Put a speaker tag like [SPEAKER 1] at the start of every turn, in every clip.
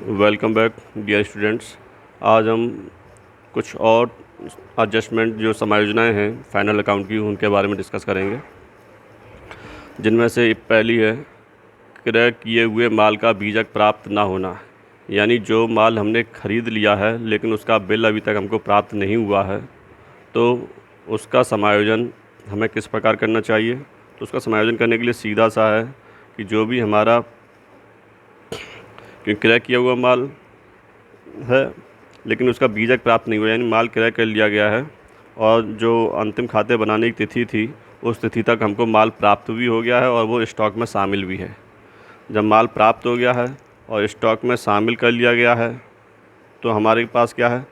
[SPEAKER 1] Welcome back dear students. आज हम कुछ और एडजस्टमेंट जो समायोजनाएं हैं फाइनल अकाउंट की उनके बारे में डिस्कस करेंगे, जिनमें से पहली है क्रय किए हुए माल का बीजक प्राप्त ना होना। यानी जो माल हमने ख़रीद लिया है लेकिन उसका बिल अभी तक हमको प्राप्त नहीं हुआ है, तो उसका समायोजन हमें किस प्रकार करना चाहिए। तो उसका समायोजन करने के लिए सीधा सा है कि जो भी हमारा क्रय किया हुआ माल है लेकिन उसका बीजक प्राप्त नहीं हुआ, यानी माल क्रय कर लिया गया है और जो अंतिम खाते बनाने की तिथि थी उस तिथि तक हमको माल प्राप्त भी हो गया है और वो स्टॉक में शामिल भी है। जब माल प्राप्त हो गया है और स्टॉक में शामिल कर लिया गया है तो हमारे पास क्या है,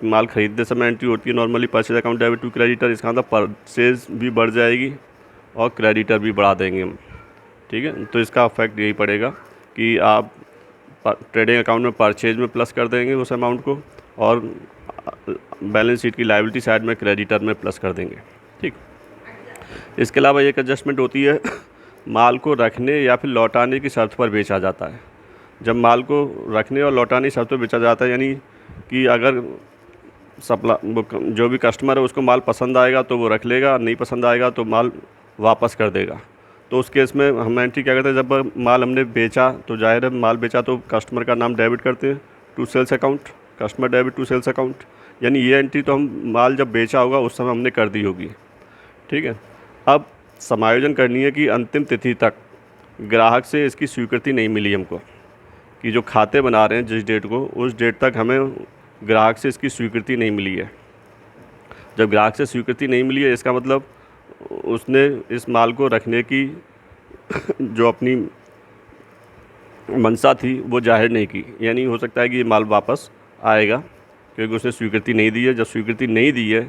[SPEAKER 1] माल ख़रीदते समय एंट्री होती है normally purchase account debit to creditor. इसका मतलब परचेज भी बढ़ जाएगी और क्रेडिटर भी बढ़ा देंगे हम। ठीक है, तो इसका इफेक्ट यही पड़ेगा कि आप ट्रेडिंग अकाउंट में परचेज में प्लस कर देंगे उस अमाउंट को और बैलेंस शीट की लायबिलिटी साइड में क्रेडिटर में प्लस कर देंगे। ठीक, इसके अलावा एक एडजस्टमेंट होती है माल को रखने या फिर लौटाने की शर्त पर बेचा जाता है। जब माल को रखने और लौटाने की शर्त पर बेचा जाता है, यानी कि अगर जो भी कस्टमर है उसको माल पसंद आएगा तो वो रख लेगा, नहीं पसंद आएगा तो माल वापस कर देगा। तो उस केस में हम एंट्री क्या करते हैं, जब माल हमने बेचा तो जाहिर है माल बेचा तो कस्टमर का नाम डेबिट करते हैं to sales account, customer debit to sales account. यानी ये एंट्री तो हम माल जब बेचा होगा उस समय हमने कर दी होगी। ठीक है, अब समायोजन करनी है कि अंतिम तिथि तक ग्राहक से इसकी स्वीकृति नहीं मिली हमको, कि जो खाते बना रहे हैं जिस डेट को उस डेट तक हमें ग्राहक से इसकी स्वीकृति नहीं मिली है। जब ग्राहक से स्वीकृति नहीं मिली है इसका मतलब उसने इस माल को रखने की जो अपनी मंशा थी वो जाहिर नहीं की। यानी हो सकता है कि ये माल वापस आएगा क्योंकि उसने स्वीकृति नहीं दी है। जब स्वीकृति नहीं दी है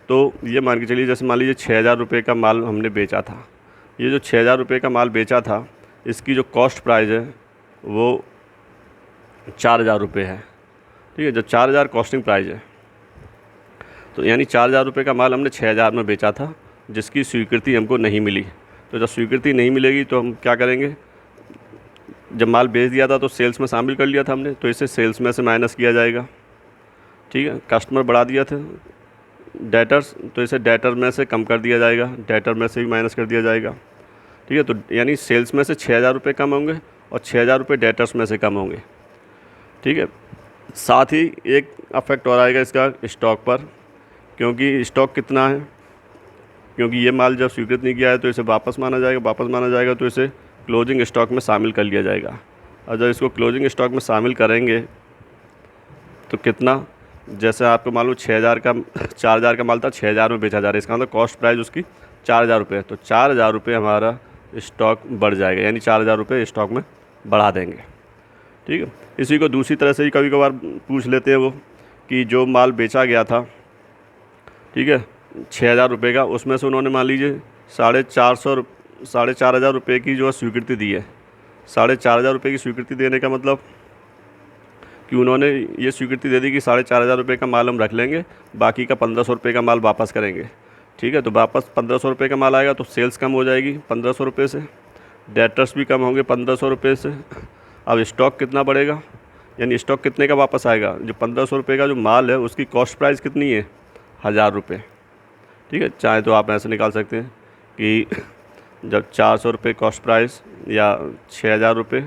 [SPEAKER 1] तो ये मान के चलिए, जैसे मान लीजिए 6,000 रुपये का माल हमने बेचा था। ये जो 6,000 रुपये का माल बेचा था इसकी जो कॉस्ट प्राइस है वो 4,000 रुपये है। ठीक है, जब 4,000 कॉस्टिंग प्राइस है तो यानी 4,000 रुपये का माल हमने 6,000 में बेचा था जिसकी स्वीकृति हमको नहीं मिली। तो जब स्वीकृति नहीं मिलेगी तो हम क्या करेंगे, जब माल बेच दिया था तो सेल्स में शामिल कर लिया था हमने, तो इसे सेल्स में से माइनस किया जाएगा। ठीक है, कस्टमर बढ़ा दिया था डेटर्स, तो इसे डेटर में से कम कर दिया जाएगा, डेटर में से भी माइनस कर दिया जाएगा। ठीक है, तो यानी सेल्स में से 6,000 रुपये कम होंगे और 6,000 रुपये डेटर्स में से कम होंगे। ठीक है, साथ ही एक अफेक्ट और आएगा इसका स्टॉक पर, क्योंकि स्टॉक कितना है, क्योंकि ये माल जब स्वीकृत नहीं किया है तो इसे वापस माना जाएगा तो इसे क्लोजिंग स्टॉक में शामिल कर लिया जाएगा। और जब इसको क्लोजिंग स्टॉक में शामिल करेंगे तो कितना, जैसे आपको मालूम 6,000 का 4,000 का माल था, 6,000 में बेचा जा रहा है, इसका मतलब कॉस्ट प्राइस उसकी 4,000 रुपये है। तो 4,000 रुपये हमारा स्टॉक बढ़ जाएगा, यानी 4,000 रुपये स्टॉक में बढ़ा देंगे। ठीक है, इसी को दूसरी तरह से ही कभी कभार पूछ लेते हैं वो, कि जो माल बेचा गया था, ठीक है, 6,000 रुपये का, उसमें से उन्होंने मान लीजिए 4,500 रुपये की जो स्वीकृति दी है। 4,500 रुपये की स्वीकृति देने का मतलब कि उन्होंने ये स्वीकृति दे दी कि 4,500 रुपये का माल हम रख लेंगे, बाकी का 1,500 रुपये का माल वापस करेंगे। ठीक है, तो वापस 1,500 रुपये का माल आएगा तो सेल्स कम हो जाएगी 1,500 रुपये से, डेटर्स भी कम होंगे 1,500 रुपये से। अब स्टॉक कितना बढ़ेगा, यानी स्टॉक कितने का वापस आएगा, जो 1,500 रुपये का जो माल है उसकी कॉस्ट प्राइस कितनी है, 1,000 रुपये। ठीक है, चाहे तो आप ऐसे निकाल सकते हैं कि जब 400 रुपये कॉस्ट प्राइस या 6,000 रुपये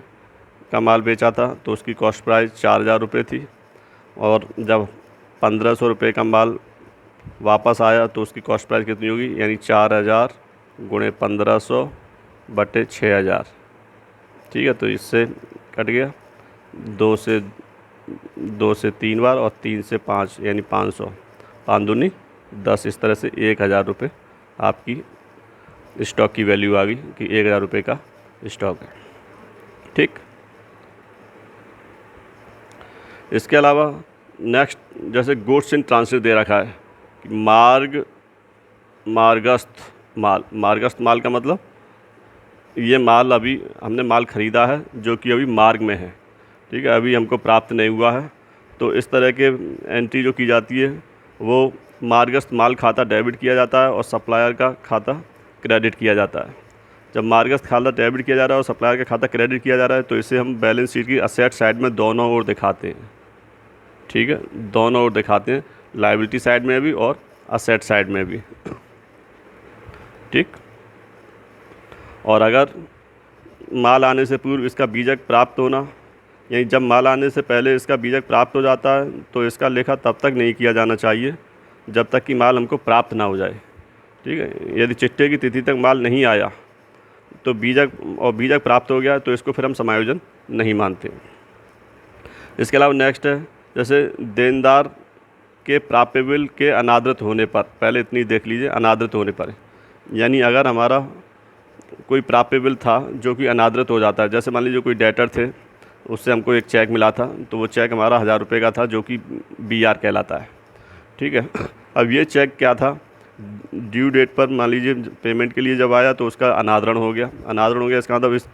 [SPEAKER 1] का माल बेचा था तो उसकी कॉस्ट प्राइस 4,000 रुपये थी, और जब 1,500 रुपये का माल वापस आया तो उसकी कॉस्ट प्राइस कितनी होगी, यानी 4,000 गुणे 1,500 बटे 6,000। ठीक है, तो इससे कट गया 2 से 3 बार और 3 से 5 यानी 500, 5 दूनी 10, इस तरह से 1,000 रुपये आपकी स्टॉक की वैल्यू आ गई कि 1,000 रुपये का स्टॉक है। ठीक, इसके अलावा नेक्स्ट जैसे गुड्स इन ट्रांसिट दे रखा है कि मार्गस्थ माल का मतलब ये माल अभी हमने माल ख़रीदा है जो कि अभी मार्ग में है। ठीक है, अभी हमको प्राप्त नहीं हुआ है, तो इस तरह के एंट्री जो की जाती है वो मार्गस्थ माल खाता डेबिट किया जाता है और सप्लायर का खाता क्रेडिट किया जाता है। जब मार्केट खाता डेबिट किया जा रहा है और सप्लायर का खाता क्रेडिट किया जा रहा है तो इसे हम बैलेंस शीट की असेट साइड में दोनों ओर दिखाते हैं। ठीक है, दोनों ओर दिखाते हैं, लायबिलिटी साइड में भी और असेट साइड में भी। ठीक, और अगर माल आने से पूर्व इसका बीजक प्राप्त होना, यानी जब माल आने से पहले इसका बीजक प्राप्त हो जाता है तो इसका लेखा तब तक नहीं किया जाना चाहिए जब तक कि माल हमको प्राप्त ना हो जाए। ठीक है, यदि चिट्टे की तिथि तक माल नहीं आया तो बीजक प्राप्त हो गया तो इसको फिर हम समायोजन नहीं मानते। इसके अलावा नेक्स्ट है, जैसे देनदार के प्राप्य बिल के अनादृत होने पर, पहले इतनी देख लीजिए, अनादृत होने पर यानी अगर हमारा कोई प्राप्य बिल था जो कि अनादृत हो जाता है, जैसे मान लीजिए कोई डेटर थे, उससे हमको एक चेक मिला था तो वो चेक हमारा 1000 रुपये का था जो कि BR कहलाता है। ठीक है, अब ये चेक क्या था, ड्यू डेट पर मान लीजिए पेमेंट के लिए जब आया तो उसका अनादरण हो गया। अनादरण हो गया इसका मतलब इस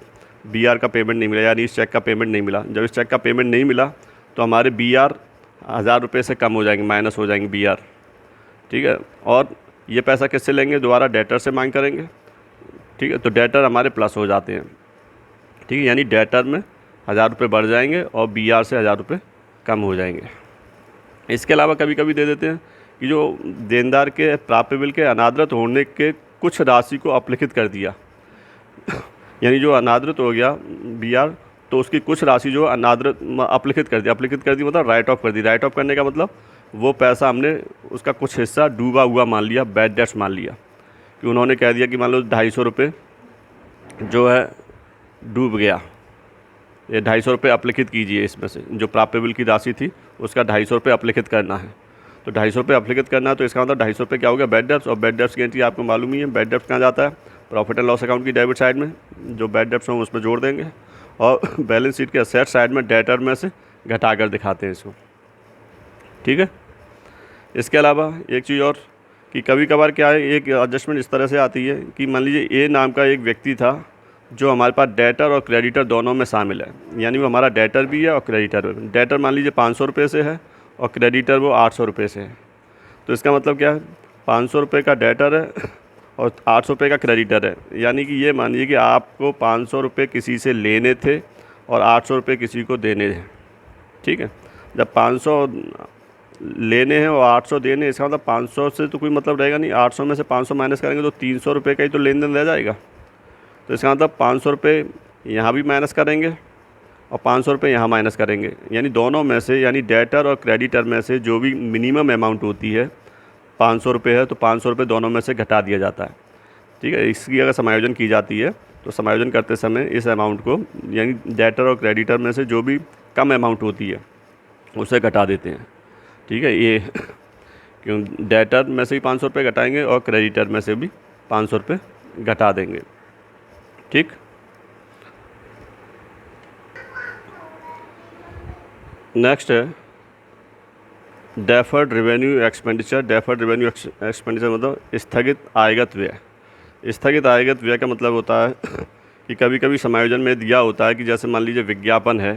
[SPEAKER 1] BR का पेमेंट नहीं मिला, यानी इस चेक का पेमेंट नहीं मिला। जब इस चेक का पेमेंट नहीं मिला तो हमारे BR 1000 रुपये से कम हो जाएंगे, माइनस हो जाएंगे BR। ठीक है, और ये पैसा किससे लेंगे, दोबारा डेटर से मांग करेंगे। ठीक है, तो डेटर हमारे प्लस हो जाते हैं। ठीक है, यानी डेटर में 1000 रुपये बढ़ जाएंगे और BR से 1000 रुपये कम हो जाएंगे। इसके अलावा कभी कभी दे देते हैं कि जो देनदार के प्राप्य बिल के अनादृत होने के कुछ राशि को अपलिखित कर दिया, यानी जो अनादृत हो गया BR तो उसकी कुछ राशि जो अनादृत अपलिखित कर दी। अपलिखित कर दी मतलब राइट ऑफ कर दी। राइट ऑफ करने का मतलब वो पैसा हमने उसका कुछ हिस्सा डूबा हुआ मान लिया, बैड डेट्स मान लिया, कि उन्होंने कह दिया कि मान लो 250 रुपये जो है डूब गया, ये 250 रुपये अपलिखित कीजिए, इसमें से जो प्राप्य बिल की राशि थी उसका 250 रुपये अपलिखित करना है। तो 250 रुपये अपलिखित करना है तो इसका मतलब 250 रुपये क्या हो गया, बैड डेट्स। और बैड डेट्स की एंट्री आपको मालूम ही है, बैड डेट्स कहाँ जाता है, प्रॉफिट एंड लॉस अकाउंट की डेबिट साइड में, जो बैड डेट्स हों उसमें जोड़ देंगे और बैलेंस शीट के असेट साइड में डेटर में से घटा कर दिखाते हैं इसको। ठीक है, इसके अलावा एक चीज़ और कि कभी कभार क्या है, एक एडजस्टमेंट इस तरह से आती है कि मान लीजिए A नाम का एक व्यक्ति था जो हमारे पास डेटर और क्रेडिटर दोनों में शामिल है, यानी वो हमारा डेटर भी है और क्रेडिटर भी। डेटर मान लीजिए 500 रुपये से है और क्रेडिटर वो 800 रुपये से है। तो इसका मतलब क्या है, 500 रुपये का डेटर है और 800 रुपये का क्रेडिटर है, यानी कि ये मान लीजिए कि आपको 500 रुपये किसी से लेने थे और 800 रुपये किसी को देने हैं। ठीक है, जब 500 लेने हैं और 800 देने, इसका मतलब 500 से तो कोई मतलब रहेगा नहीं, 800 में से 500 माइनस करेंगे तो 300 रुपये का ही तो लेन देन रह जाएगा। तो इसका मतलब 500 रुपये यहाँ भी माइनस करेंगे और 500 रुपये यहाँ माइनस करेंगे, यानी दोनों में से, यानी डेटर और क्रेडिटर में से जो भी मिनिमम अमाउंट होती है 500 रुपये है तो 500 रुपये दोनों में से घटा दिया जाता है। ठीक है, इसकी अगर समायोजन की जाती है तो समायोजन करते समय इस अमाउंट को, यानी डेटर और क्रेडिटर में से जो भी कम अमाउंट होती है उसे घटा देते हैं। ठीक है, ये क्यों, डेटर में से भी 500 रुपये घटाएंगे और क्रेडिटर में से भी 500 रुपये घटा देंगे। ठीक, नेक्स्ट है deferred revenue expenditure. Deferred revenue expenditure मतलब स्थगित आयगत व्यय। स्थगित आयगत व्यय का मतलब होता है कि कभी कभी समायोजन में दिया होता है कि जैसे मान लीजिए विज्ञापन है,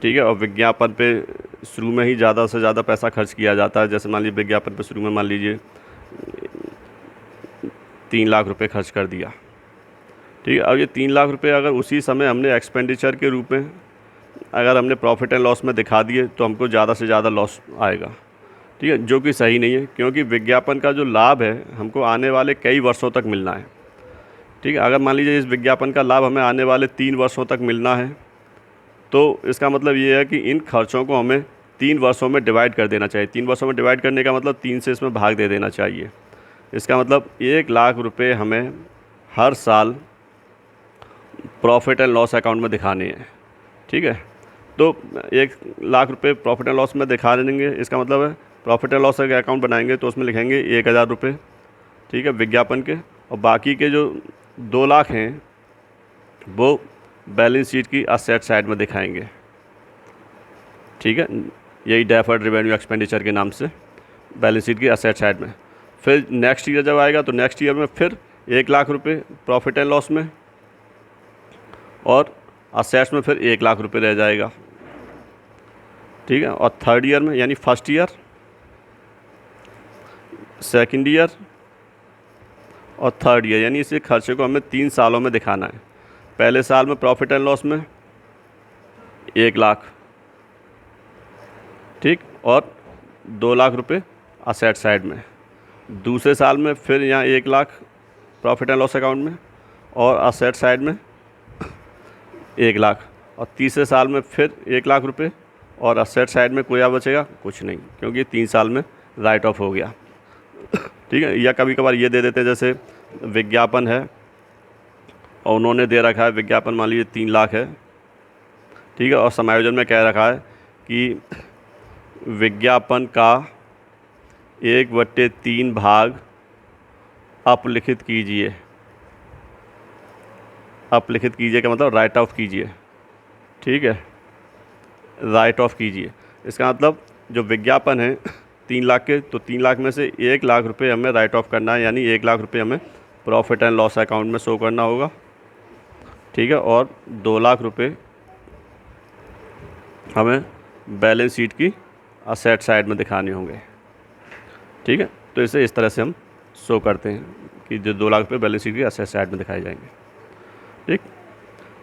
[SPEAKER 1] ठीक है, और विज्ञापन पे शुरू में ही ज़्यादा से ज़्यादा पैसा खर्च किया जाता है। जैसे मान लीजिए विज्ञापन पे शुरू में मान लीजिए 3 लाख रुपए खर्च कर दिया। ठीक है, अब ये 3 लाख रुपए अगर उसी समय हमने एक्सपेंडिचर के रूप में अगर हमने प्रॉफिट एंड लॉस में दिखा दिए तो हमको ज़्यादा से ज़्यादा लॉस आएगा। ठीक है, जो कि सही नहीं है, क्योंकि विज्ञापन का जो लाभ है हमको आने वाले कई वर्षों तक मिलना है। ठीक है, अगर मान लीजिए इस विज्ञापन का लाभ हमें आने वाले 3 वर्षों तक मिलना है तो इसका मतलब ये है कि इन खर्चों को हमें 3 वर्षों में डिवाइड कर देना चाहिए। 3 वर्षों में डिवाइड करने का मतलब 3 से इसमें भाग दे देना चाहिए। इसका मतलब 1 लाख रुपए हमें हर साल प्रॉफिट एंड लॉस अकाउंट में दिखाने हैं। ठीक है, तो 1 लाख रुपए प्रॉफिट एंड लॉस में दिखा देंगे, इसका मतलब है प्रॉफिट एंड लॉस का अकाउंट बनाएंगे तो उसमें लिखेंगे 1000 रुपये, ठीक है, विज्ञापन के, और बाकी के जो 2 लाख हैं वो बैलेंस शीट की असेट साइड में दिखाएंगे। ठीक है, यही डेफर्ड रेवेन्यू एक्सपेंडिचर के नाम से बैलेंस शीट की असेट साइड में। फिर नेक्स्ट ईयर जब आएगा तो नेक्स्ट ईयर में फिर 1 लाख रुपये प्रॉफिट एंड लॉस में और असेट्स में फिर 1 लाख रुपये रह जाएगा। ठीक है, और थर्ड ईयर में, यानी फर्स्ट ईयर, सेकंड ईयर और थर्ड ईयर, यानी इस खर्चे को हमें 3 सालों में दिखाना है। पहले साल में प्रॉफिट एंड लॉस में 1 लाख, ठीक, और 2 लाख रुपए असेट साइड में। दूसरे साल में फिर यहाँ 1 lakh profit and loss account में और असेट साइड में 1 लाख, और तीसरे साल में फिर 1 लाख रुपए और असेट साइड में कोई बचेगा कुछ नहीं, क्योंकि 3 साल में राइट ऑफ हो गया। ठीक है। या कभी कभार ये दे देते हैं, जैसे विज्ञापन है और उन्होंने दे रखा है विज्ञापन मान लीजिए 3 लाख है, ठीक है, और समायोजन में कह रखा है कि विज्ञापन का 1/3 भाग अपलिखित कीजिए। अपलिखित कीजिए का मतलब राइट ऑफ कीजिए, ठीक है, राइट ऑफ कीजिए। इसका मतलब जो विज्ञापन है 3 लाख के, तो 3 लाख में से 1 लाख रुपए हमें राइट ऑफ करना है, यानी 1 लाख रुपए हमें प्रॉफिट एंड लॉस अकाउंट में शो करना होगा, ठीक है, और 2 लाख रुपए हमें बैलेंस शीट की असेट साइड में दिखाने होंगे, ठीक है। तो इसे इस तरह से हम शो करते हैं कि जो 2 लाख रुपये बैलेंस शीट की असेट साइड में दिखाए जाएंगे, ठीक।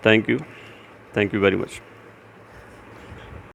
[SPEAKER 1] Thank you very much.